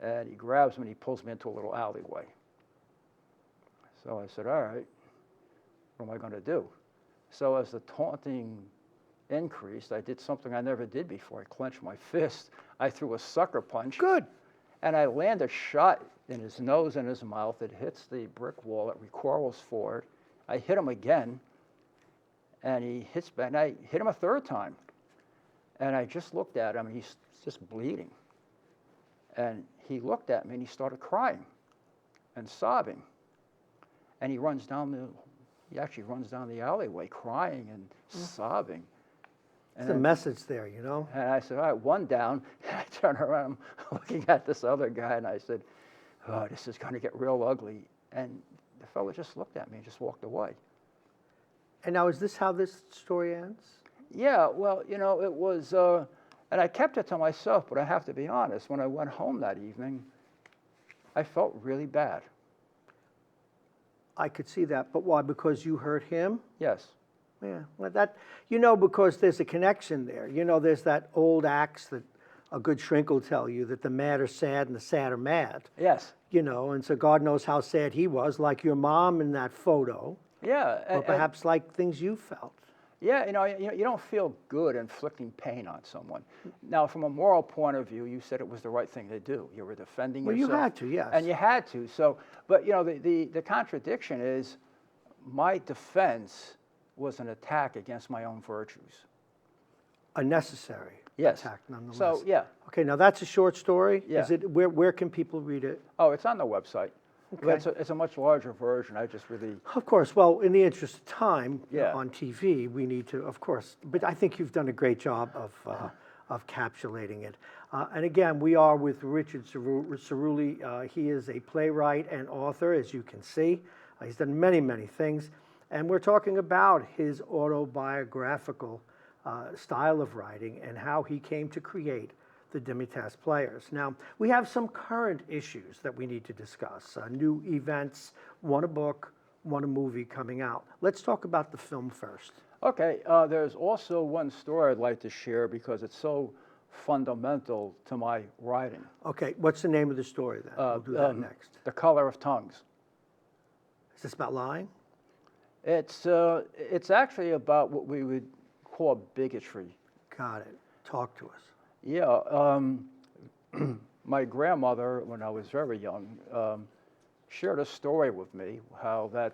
And he grabs me, and he pulls me into a little alleyway. So I said, all right, what am I going to do? So as the taunting increased, I did something I never did before. I clenched my fist. I threw a sucker punch. Good. And I land a shot in his nose and his mouth. It hits the brick wall. It recoils forward. I hit him again, and he hits back. And I hit him a third time. And I just looked at him, and he's just bleeding. And he looked at me, and he started crying and sobbing. And he actually runs down the alleyway crying and sobbing. There's a message there, you know? And I said, all right, one down. And I turn around, I'm looking at this other guy, and I said, oh, this is going to get real ugly. And the fellow just looked at me and just walked away. And now, is this how this story ends? Yeah, well, you know, it was, and I kept it to myself, but I have to be honest, when I went home that evening, I felt really bad. I could see that, but why? Because you hurt him? Yes. Yeah, well, that, you know, because there's a connection there. You know, there's that old axe that a good shrink will tell you, that the mad are sad and the sad are mad. Yes. You know, and so God knows how sad he was, like your mom in that photo. Yeah. Or perhaps like things you felt. Yeah, you know, you don't feel good inflicting pain on someone. Now, from a moral point of view, you said it was the right thing to do. You were defending yourself. Well, you had to, yes. And you had to. So, but you know, the contradiction is, my defense was an attack against my own virtues. A necessary attack, nonetheless. So, yeah. Okay, now that's a short story. Yeah. Is it? Where can people read it? Oh, it's on the website. Okay. But it's a much larger version. I just really. Of course. Well, in the interest of time, Yeah. on TV, we need to, of course. But I think you've done a great job of capsulating it. And again, we are with Richard Cerulli. He is a playwright and author, as you can see. He's done many, many things. And we're talking about his autobiographical style of writing and how he came to create the Demitasse Players. Now, we have some current issues that we need to discuss. New events, one a book, one a movie coming out. Let's talk about the film first. Okay, there's also one story I'd like to share because it's so fundamental to my writing. Okay, what's the name of the story then? We'll do that next. The Color of Tongues. Is this about lying? It's actually about what we would call bigotry. Got it. Talk to us. Yeah, my grandmother, when I was very young, shared a story with me, how that,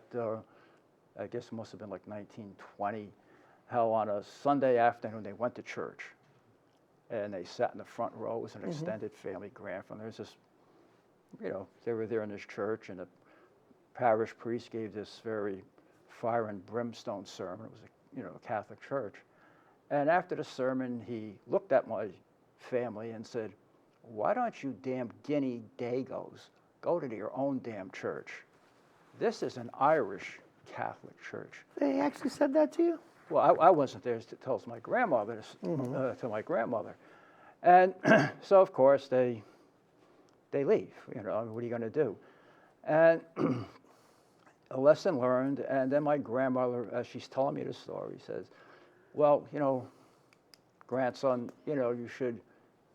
I guess it must have been like 1920, how on a Sunday afternoon they went to church, and they sat in the front row. It was an extended family grandfather. There's this, you know, they were there in this church, and the parish priest gave this very fire and brimstone sermon. It was a Catholic church. And after the sermon, he looked at my family and said, why don't you damn guinea dagos go to your own damn church? This is an Irish Catholic church. They actually said that to you? Well, I wasn't there to tell my grandmother, to my grandmother. And so, of course, they leave. You know, what are you going to do? And a lesson learned. And then my grandmother, as she's telling me the story, says, well, you know, grandson, you know, you should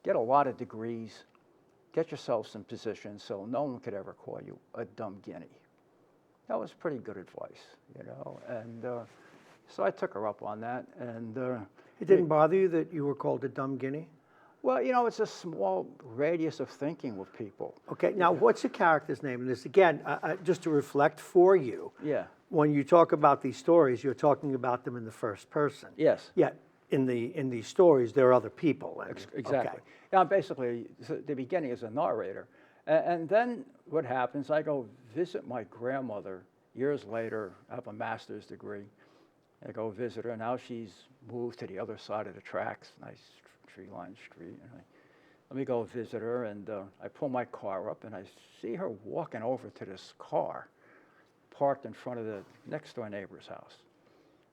get a lot of degrees, get yourself some positions so no one could ever call you a dumb guinea. That was pretty good advice, you know. And so I took her up on that. And It didn't bother you that you were called a dumb guinea? well, you know, it's a small radius of thinking with people. Okay, now what's the character's name in this? Again, just to reflect for you, Yeah. when you talk about these stories, you're talking about them in the first person. Yes. Yet, in these stories, there are other people. Exactly. Okay. Yeah, basically, the beginning is a narrator. And then what happens, I go visit my grandmother years later. I have a master's degree. I go visit her. Now she's moved to the other side of the tracks, nice tree-lined street. And let me go visit her, and I pull my car up, and I see her walking over to this car parked in front of the next-door neighbor's house.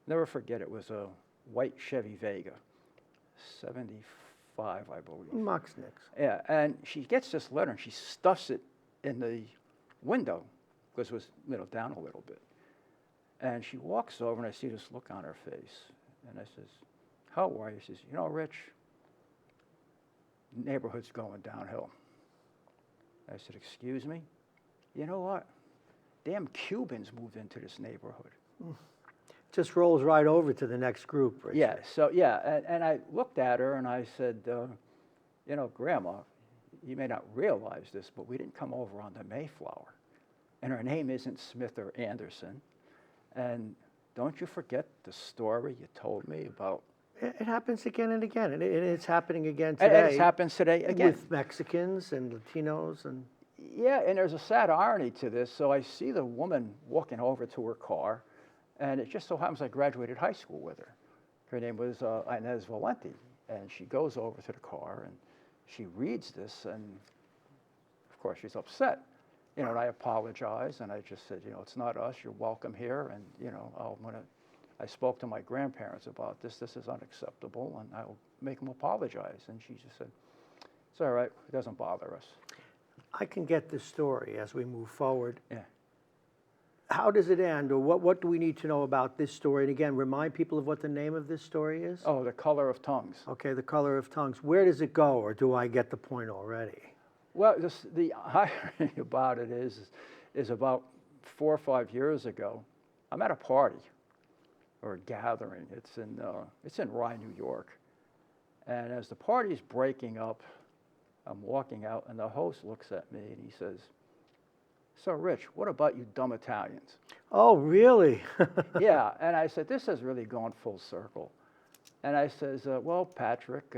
Never forget, it was a white Chevy Vega, 75, I believe. Moxnix. Yeah, and she gets this letter, and she stuffs it in the window, because it was, you know, down a little bit. And she walks over, and I see this look on her face. And I says, how are you? She says, you know, Rich, neighborhood's going downhill. I said, excuse me? You know what? Damn Cubans moved into this neighborhood. Just rolls right over to the next group, Richard. Yeah, so, yeah, and I looked at her, and I said, you know, Grandma, you may not realize this, but we didn't come over on the Mayflower. And her name isn't Smith or Anderson. And don't you forget the story you told me about. It happens again and again, and it's happening again today. And it happens today again. With Mexicans and Latinos and... Yeah, and there's a sad irony to this. So I see the woman walking over to her car, and it just so happens I graduated high school with her. Her name was Inez Valenti, and she goes over to the car, and she reads this, and of course she's upset. You know, and I apologize, and I just said, you know, it's not us, you're welcome here, and, you know, I spoke to my grandparents about this is unacceptable, and I'll make them apologize. And she just said, it's all right, it doesn't bother us. I can get this story as we move forward. Yeah. How does it end, or what do we need to know about this story? And again, remind people of what the name of this story is. Oh, The Color of Tongues. Okay, The Color of Tongues. Where does it go, or do I get the point already? Well, the irony about it is about 4 or 5 years ago, I'm at a party or a gathering. It's in Rye, New York. And as the party's breaking up, I'm walking out, and the host looks at me, and he says, so, Rich, what about you dumb Italians? Oh, really? Yeah, and I said, this has really gone full circle. And I says, well, Patrick,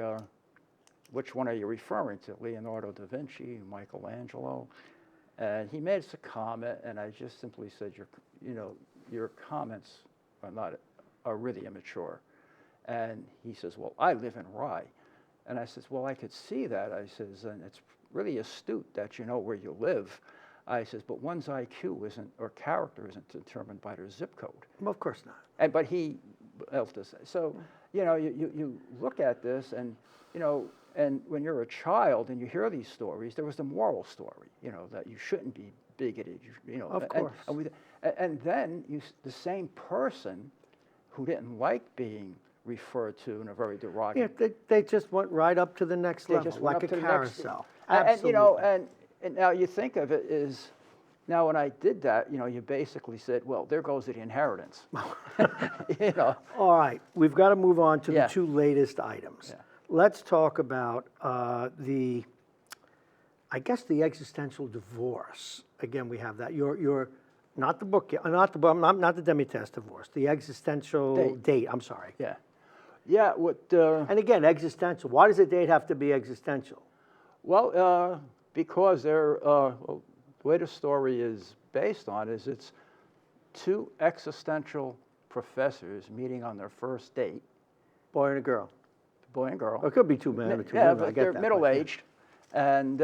which one are you referring to? Leonardo da Vinci, Michelangelo? And he made a comment, and I just simply said, your comments are really immature. And he says, well, I live in Rye. And I says, well, I could see that. I says, and it's really astute that you know where you live. I says, but one's IQ or character isn't determined by their zip code. Well, of course not. But he else to say. So, you know, you look at this, and, you know, and when you're a child and you hear these stories, there was the moral story, you know, that you shouldn't be bigoted, you know. Of course. And then the same person who didn't like being referred to in a very derogatory. Yeah, they just went right up to the next level, just went like up a to the next- carousel. And, you know, and now you think of it as, now when I did that, you know, you basically said, well, there goes the inheritance. You know. All right, we've got to move on to Yeah. the two latest items. Yeah. Let's talk about the existential divorce. Again, we have that. Your not the book, not the Demitasse divorce. The existential date. I'm sorry. Yeah. Yeah. And again, existential. Why does a date have to be existential? Well, because the way the story is based on is it's two existential professors meeting on their first date, Boy and a girl. boy and girl. Or it could be two men or two Yeah, women. I but get they're that, middle-aged, and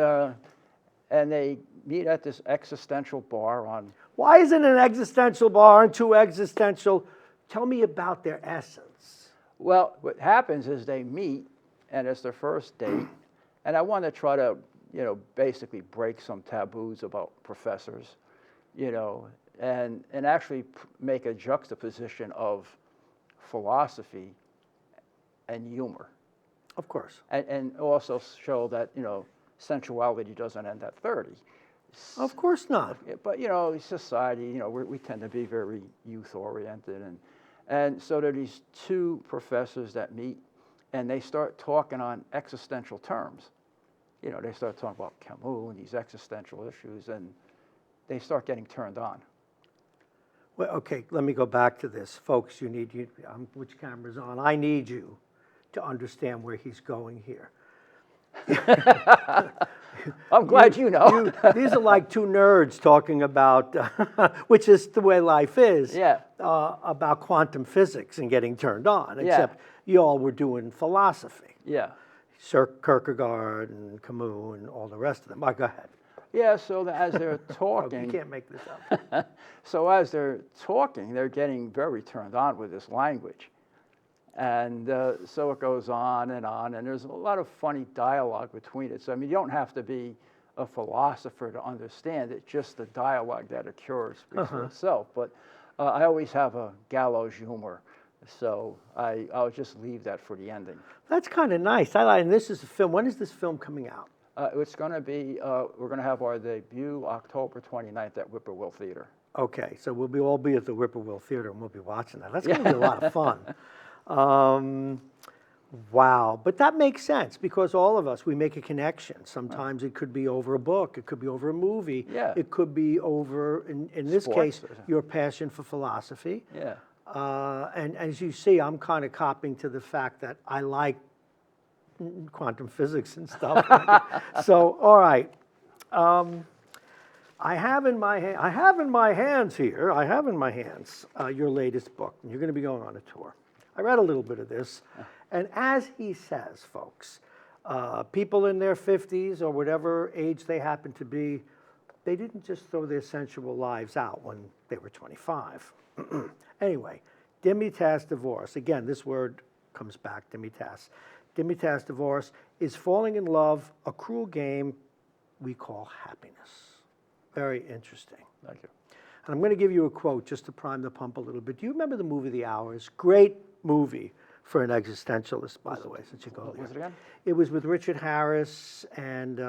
they meet at this existential bar on. Why isn't an existential bar and two existential? Tell me about their essence. Well, what happens is they meet, and it's their first date, and I want to try to, basically break some taboos about professors, and actually make a juxtaposition of philosophy and humor. Of course. And also show that, sensuality doesn't end at 30. Of course not. But, society, we tend to be very youth-oriented. And so there are these two professors that meet, and they start talking on existential terms. They start talking about Camus and these existential issues, and they start getting turned on. Well, okay, let me go back to this. Folks, which camera's on? I need you to understand where he's going here. I'm glad you know. These are like two nerds talking about, which is the way life is, Yeah. About quantum physics and getting turned on, except you all were doing philosophy. Yeah. Kierkegaard and Camus and all the rest of them. Go ahead. Yeah, so as they're talking... You can't make this up. So as they're talking, they're getting very turned on with this language. And so it goes on, and there's a lot of funny dialogue between it. So, you don't have to be a philosopher to understand it, just the dialogue that occurs speaks for itself. But I always have a gallows humor, so I'll just leave that for the ending. That's kind of nice. And this is a film. When is this film coming out? It's going to be, we're going to have our debut October 29th at Whippoorwill Theater. Okay, so we'll all be at the Whippoorwill Theater and we'll be watching that. That's going to be a lot of fun. Wow, but that makes sense because all of us, we make a connection. Sometimes it could be over a book, it could be over a movie, it could be over, in this Sports, case, your passion for philosophy. Yeah. And as you see, I'm kind of copying to the fact that I like quantum physics and stuff. So, all right. I have in my hands your latest book, and you're going to be going on a tour. I read a little bit of this, and as he says, folks, people in their 50s or whatever age they happen to be, they didn't just throw their sensual lives out when they were 25. Anyway, Demitasse divorce. Again, this word comes back, Demitasse. Demitasse divorce is falling in love, a cruel game we call happiness. Very interesting. Thank you. And I'm going to give you a quote just to prime the pump a little bit. Do you remember the movie The Hours? Great movie for an existentialist, by the way, since you go there. What was it again? It was with Richard Harris and,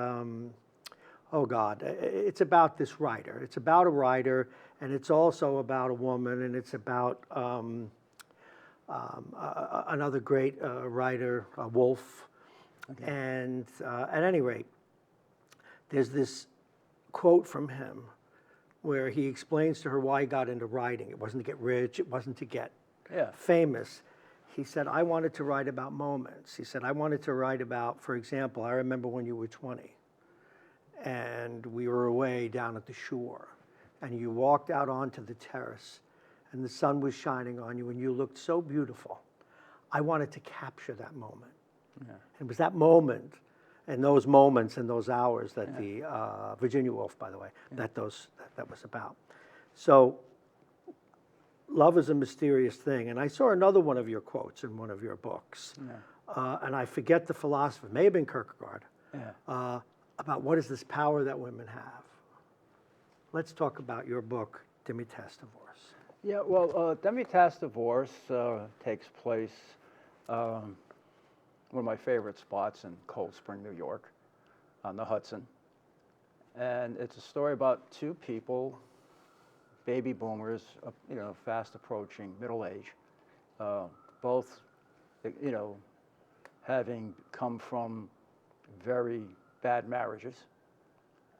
oh God, it's about this writer. It's about a writer, and it's also about a woman, and it's about another great writer, Woolf. Okay. And at any rate, there's this quote from him where he explains to her why he got into writing. It wasn't to get rich, it wasn't to get famous. He said, I wanted to write about moments. He said, I wanted to write about, for example, I remember when you were 20 and we were away down at the shore and you walked out onto the terrace and the sun was shining on you and you looked so beautiful. I wanted to capture that moment. Yeah. It was that moment and those moments and those hours that the Virginia Woolf, by the way, that was about. So love is a mysterious thing. And I saw another one of your quotes in one of your books. Yeah. And I forget the philosopher, it may have been Kierkegaard, about what is this power that women have. Let's talk about your book, Demitasse Divorce. Yeah, well, Demitasse Divorce takes place one of my favorite spots in Cold Spring, New York, on the Hudson. And it's a story about two people, baby boomers, fast approaching middle age, both, having come from very bad marriages.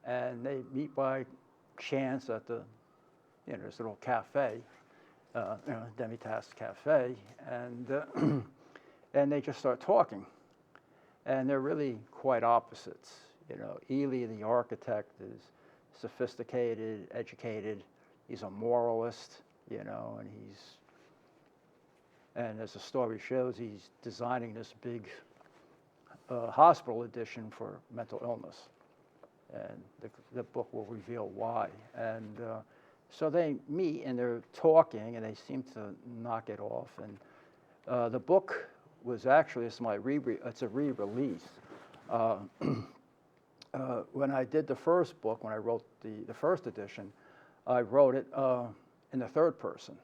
And they meet by chance at this little cafe, Demitasse Cafe, and and they just start talking. And they're really quite opposites. Ely, the architect, is sophisticated, educated. He's a moralist, and as the story shows, he's designing this big hospital addition for mental illness. And the book will reveal why. And so they meet and they're talking and they seem to knock it off. And the book was actually, it's it's a re-release. Uh, when I did the first book, when I wrote the first edition, I wrote it in the third person.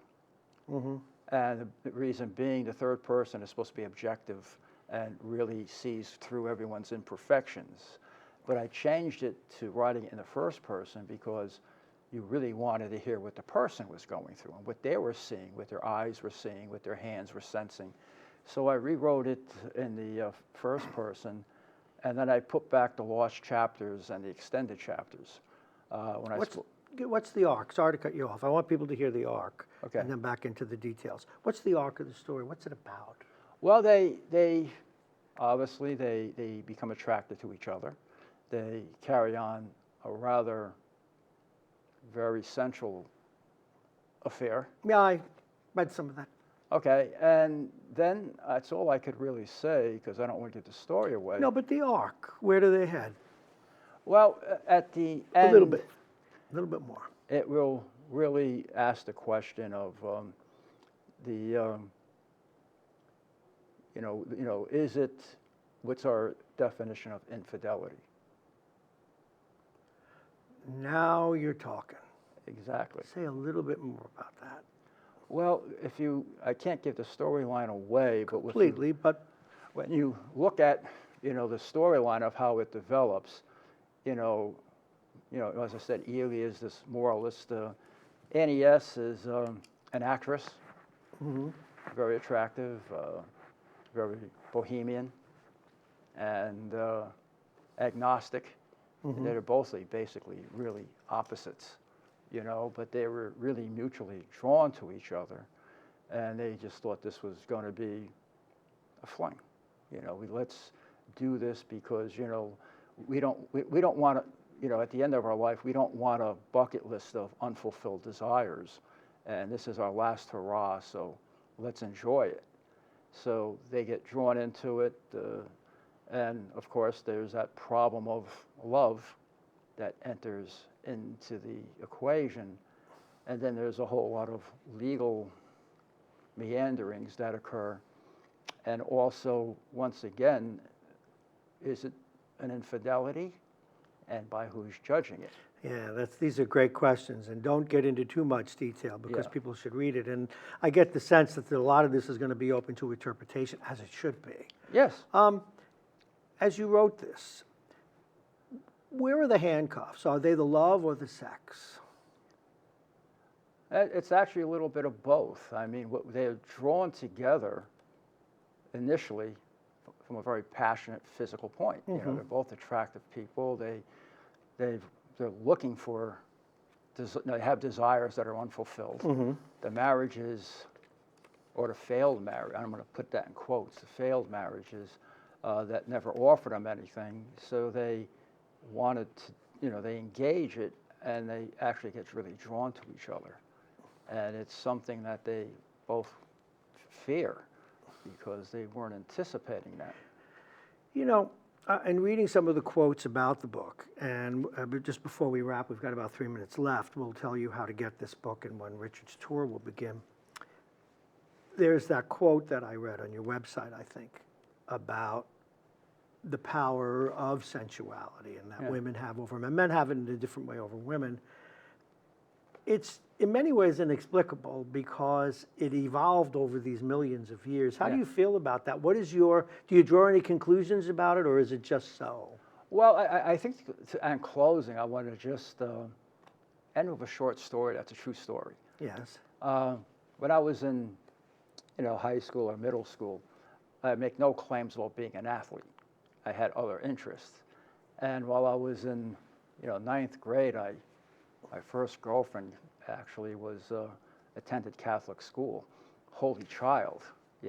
Mm-hmm. And the reason being, the third person is supposed to be objective and really sees through everyone's imperfections. But I changed it to writing it in the first person because you really wanted to hear what the person was going through and what they were seeing, what their eyes were seeing, what their hands were sensing. So I rewrote it in the first person, and then I put back the lost chapters and the extended chapters. What's the arc? Sorry to cut you off. I want people to hear the arc, Okay. and then back into the details. What's the arc of the story? What's it about? Well, they obviously they become attracted to each other. They carry on a rather very central affair. Yeah, I read some of that. Okay, and then that's all I could really say because I don't want to give the story away. No, but the arc. Where do they head? Well, at the end, A little bit more. it will really ask the question of is it, what's our definition of infidelity? Now you're talking. Exactly. Say a little bit more about that. Well, I can't give the storyline away, but Completely, but when you look at, the storyline of how it develops, as I said, Ely is this moralist. NES is an actress, mm-hmm. very attractive, very bohemian, and agnostic. Mm-hmm. They're both basically really opposites, but they were really mutually drawn to each other, and they just thought this was going to be a fling. Let's do this because we don't want to. At the end of our life, we don't want a bucket list of unfulfilled desires, and this is our last hurrah. So let's enjoy it. So they get drawn into it. And of course, there's that problem of love that enters into the equation. And then there's a whole lot of legal meanderings that occur. And also, once again, is it an infidelity? And by who's judging it? Yeah, these are great questions, and don't get into too much detail because Yeah. people should read it. And I get the sense that a lot of this is going to be open to interpretation, as it should be. Yes. As you wrote this, where are the handcuffs? Are they the love or the sex? It's actually a little bit of both. I mean, they're drawn together initially from a very passionate physical point. Mm-hmm. They're both attractive people. They're looking for, they have desires that are unfulfilled. Mm-hmm. The marriages, or the failed marriage, I'm going to put that in quotes, the failed marriages that never offered them anything. So they wanted to, they engage it, and they actually get really drawn to each other. And it's something that they both fear because they weren't anticipating that. In reading some of the quotes about the book, and just before we wrap, we've got about 3 minutes left, we'll tell you how to get this book and when Richard's tour will begin. There's that quote that I read on your website, I think, about the power of sensuality and that women have over men. Men have it in a different way over women. It's in many ways inexplicable because it evolved over these millions of years. How do you feel about that? Do you draw any conclusions about it, or is it just so? Well, I think, in closing, I want to just end with a short story that's a true story. Yes. When I was in, high school or middle school, I make no claims about being an athlete. I had other interests. And while I was in, ninth grade, my first girlfriend actually attended Catholic school, Holy Child,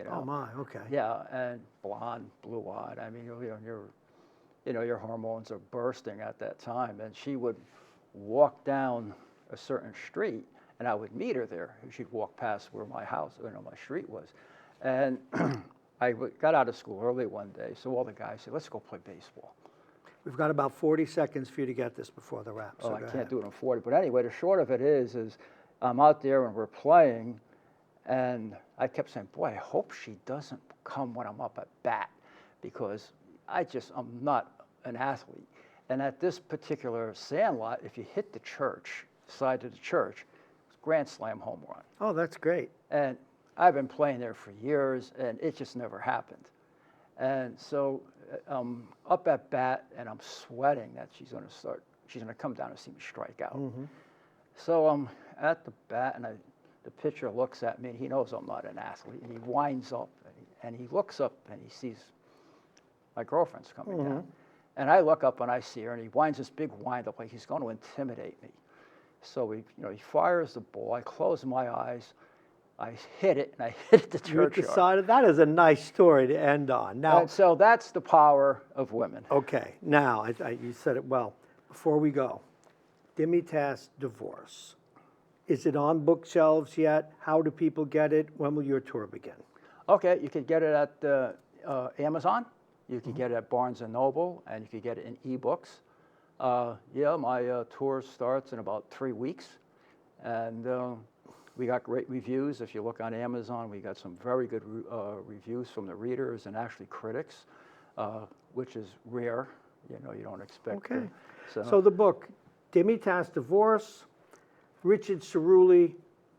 Oh my, okay. Yeah, and blonde, blue-eyed. I mean, your hormones are bursting at that time. And she would walk down a certain street, and I would meet her there. She'd walk past where my house, my street was. And I got out of school early one day, so all the guys said, let's go play baseball. We've got about 40 seconds for you to get this before the wrap. So I go can't ahead. do it in 40. But anyway, the short of it is I'm out there and we're playing, and I kept saying, boy, I hope she doesn't come when I'm up at bat, because I'm not an athlete. And at this particular sandlot, if you hit the church, side of the church, it's grand slam home run. Oh, that's great. And I've been playing there for years, and it just never happened. And so up at bat, and I'm sweating that she's going to come down and see me strike out. So I'm at the bat, and the pitcher looks at me, and he knows I'm not an athlete, and he winds up, and he looks up, and he sees my girlfriend's coming down. And I look up, and I see her, and he winds this big wind up like he's going to intimidate me. So he fires the ball. I close my eyes. I hit it, and I hit the churchyard. You decided that is a nice story to end on. Now, and so that's the power of women. Okay, now, you said it well. Before we go, Demitasse Divorce. Is it on bookshelves yet? How do people get it? When will your tour begin? Okay, you can get it at Amazon. You can get it at Barnes & Noble, and you can get it in ebooks. My tour starts in about 3 weeks, and we got great reviews. If you look on Amazon, we got some very good reviews from the readers and actually critics, which is rare. You don't expect. Okay. So the book, Demitasse Divorce, Richard Cerulli.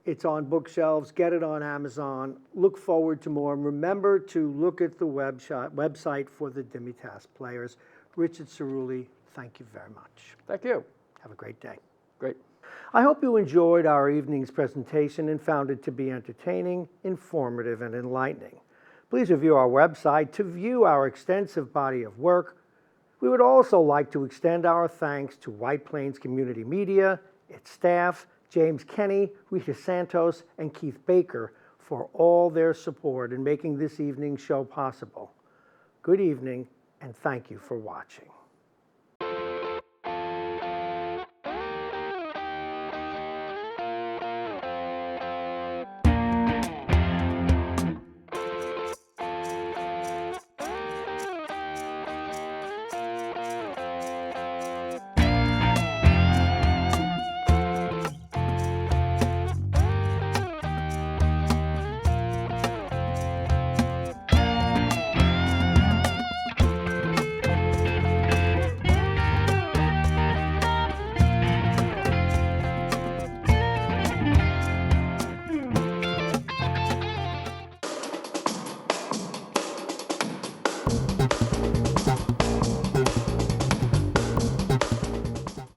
It's on bookshelves. Get it on Amazon. Look forward to more. And remember to look at the website for the Demitasse players. Richard Cerulli, thank you very much. Thank you. Have a great day. Great. I hope you enjoyed our evening's presentation and found it to be entertaining, informative, and enlightening. Please review our website to view our extensive body of work. We would also like to extend our thanks to White Plains Community Media, its staff, James Kenny, Rita Santos, and Keith Baker for all their support in making this evening's show possible. Good evening, and thank you for watching.